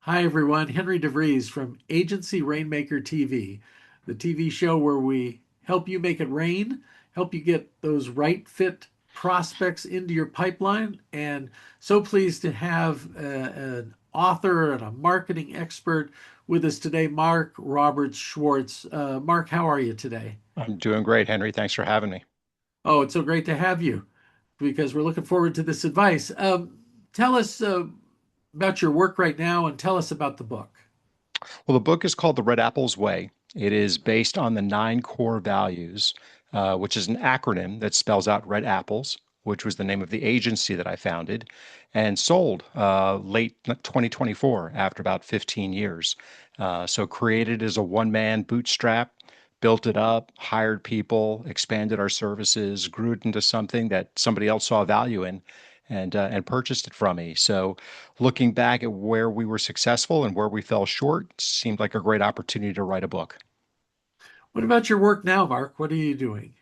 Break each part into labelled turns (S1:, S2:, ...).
S1: Hi, everyone. Henry DeVries from Agency Rainmaker TV, the TV show where we help you make it rain, help you get those right fit prospects into your pipeline. And so pleased to have an author and a marketing expert with us today, Marc Robertz-Schwartz. Marc, how are you today?
S2: I'm doing great, Henry. Thanks for having me.
S1: Oh, it's so great to have you because we're looking forward to this advice. Tell us about your work right now and tell us about the book.
S2: Well, the book is called The Red Apple's Way. It is based on the nine core values, which is an acronym that spells out Red Apples, which was the name of the agency that I founded and sold late 2024 after about 15 years. So created as a one-man bootstrap, built it up, hired people, expanded our services, grew it into something that somebody else saw value in, and purchased it from me. So, looking back at where we were successful and where we fell short, seemed like a great opportunity to write a book.
S1: What about your work now, Marc? What are you doing?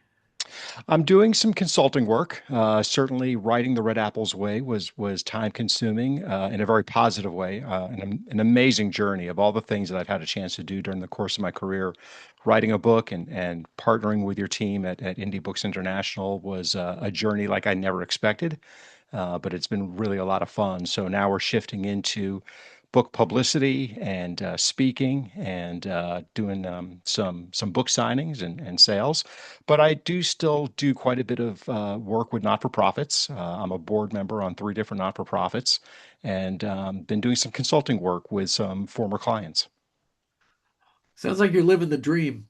S2: I'm doing some consulting work. Certainly, writing The Red Apples Way was time consuming in a very positive way, an amazing journey of all the things that I've had a chance to do during the course of my career. Writing a book and partnering with your team at Indie Books International was a journey like I never expected, but it's been really a lot of fun. So now we're shifting into book publicity and speaking and doing some book signings and sales. But I do still do quite a bit of work with not-for-profits. I'm a board member on three different not-for-profits and been doing some consulting work with some former clients.
S1: Sounds like you're living the dream.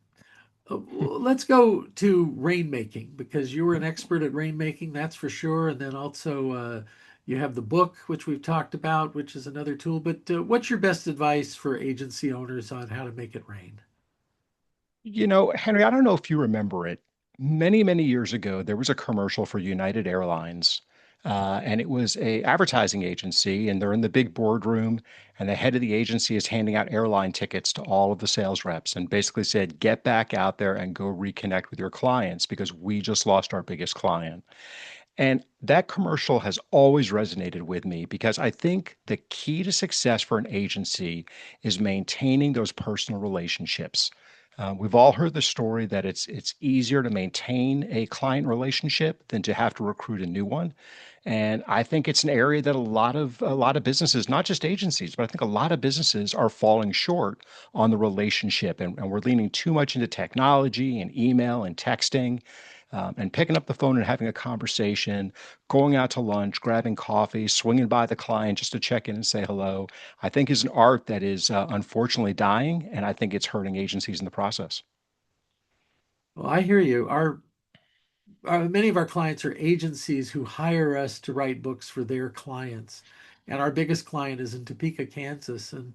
S1: Let's go to rainmaking because you were an expert at rainmaking, that's for sure. And then also, you have the book, which we've talked about, which is another tool. But what's your best advice for agency owners on how to make it rain?
S2: You know, Henry, I don't know if you remember it. Many, many years ago, there was a commercial for United Airlines, and it was a advertising agency, and they're in the big boardroom, and the head of the agency is handing out airline tickets to all of the sales reps, and basically said, "Get back out there and go reconnect with your clients because we just lost our biggest client." And that commercial has always resonated with me because I think the key to success for an agency is maintaining those personal relationships. We've all heard the story that it's easier to maintain a client relationship than to have to recruit a new one. And I think it's an area that a lot of businesses, not just agencies, but I think a lot of businesses are falling short on the relationship, and we're leaning too much into technology and email and texting. And picking up the phone and having a conversation, going out to lunch, grabbing coffee, swinging by the client just to check in and say hello, I think is an art that is unfortunately dying, and I think it's hurting agencies in the process.
S1: Well, I hear you. Many of our clients are agencies who hire us to write books for their clients. And our biggest client is in Topeka, Kansas. And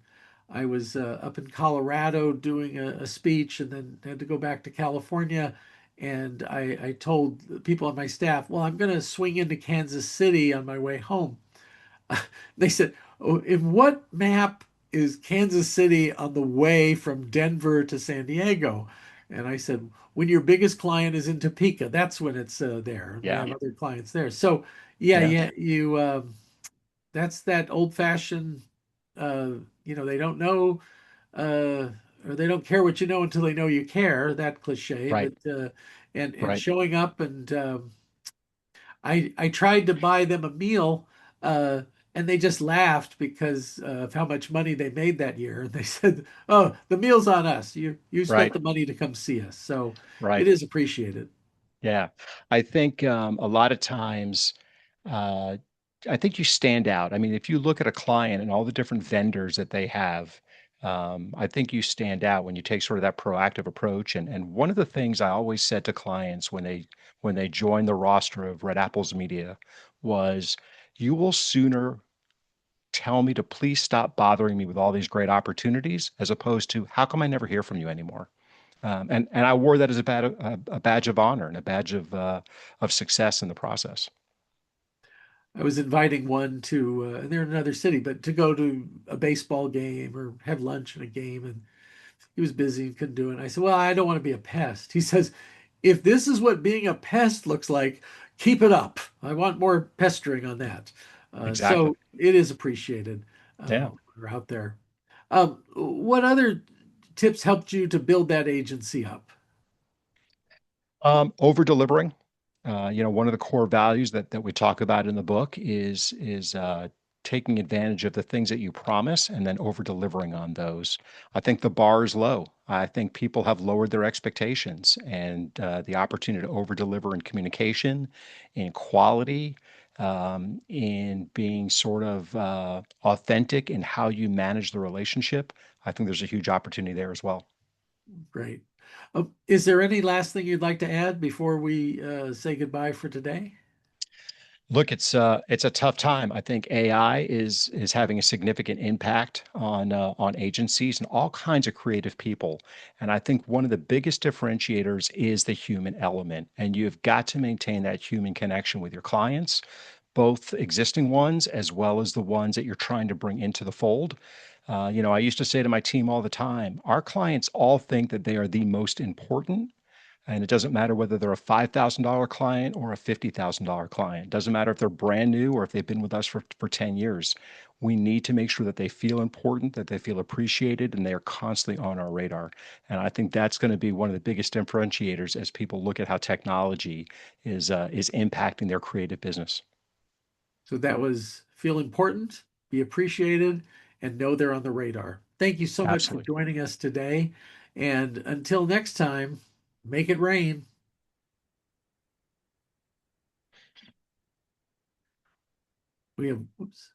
S1: I was up in Colorado doing a speech and then had to go back to California. And I told the people on my staff, well, I'm going to swing into Kansas City on my way home. They said, "Oh, in what map is Kansas City on the way from Denver to San Diego?" And I said, "When your biggest client is in Topeka, that's when it's there. We
S2: Yeah.
S1: have other clients there." So, yeah,
S2: Yeah.
S1: yeah, that's that old-fashioned, uh, they don't know, uh, or they don't care what you know until they know you care. That cliche,
S2: Right.
S1: but and
S2: Right.
S1: showing up and I tried to buy them a meal, uh, and they just laughed because of how much money they made that year. And they said, "Oh, the meal's on us. You spent
S2: Right.
S1: the money to come see us." So it
S2: Right.
S1: is appreciated.
S2: Yeah. I think a lot of times, uh, I think you stand out. I mean, if you look at a client and all the different vendors that they have, I think you stand out when you take sort of that proactive approach. And one of the things I always said to clients when they join the roster of Red Apples Media was, you will sooner tell me to please stop bothering me with all these great opportunities as opposed to how come I never hear from you anymore? And I wore that as a badge of honor and a badge of success in the process.
S1: I was inviting one to, and they're in another city, but to go to a baseball game or have lunch in a game, and he was busy and couldn't do it. And I said, "Well, I don't want to be a pest." He says, "If this is what being a pest looks like, keep it up. I want more pestering on that."
S2: Exactly.
S1: So it is appreciated
S2: Yeah.
S1: when we're out there. What other tips helped you to build that agency up?
S2: Over delivering. One of the core values that we talk about in the book is taking advantage of the things that you promise and then over delivering on those. I think the bar is low. I think people have lowered their expectations, and the opportunity to over deliver in communication, in quality, in being sort of authentic in how you manage the relationship. I think there's a huge opportunity there as well.
S1: Great. Is there any last thing you'd like to add before we say goodbye for today?
S2: Look, it's a tough time. I think AI is having a significant impact on agencies and all kinds of creative people. And I think one of the biggest differentiators is the human element. And you've got to maintain that human connection with your clients, both existing ones as well as the ones that you're trying to bring into the fold. I used to say to my team all the time, our clients all think that they are the most important, and it doesn't matter whether they're a $5,000 client or a $50,000 client. It doesn't matter if they're brand new or if they've been with us for 10 years. We need to make sure that they feel important, that they feel appreciated, and they are constantly on our radar. And I think that's going to be one of the biggest differentiators as people look at how technology is impacting their creative business.
S1: So that was feel important, be appreciated, and know they're on the radar. Thank you so much for
S2: Absolutely.
S1: joining us today. And until next time, make it rain. We have, oops.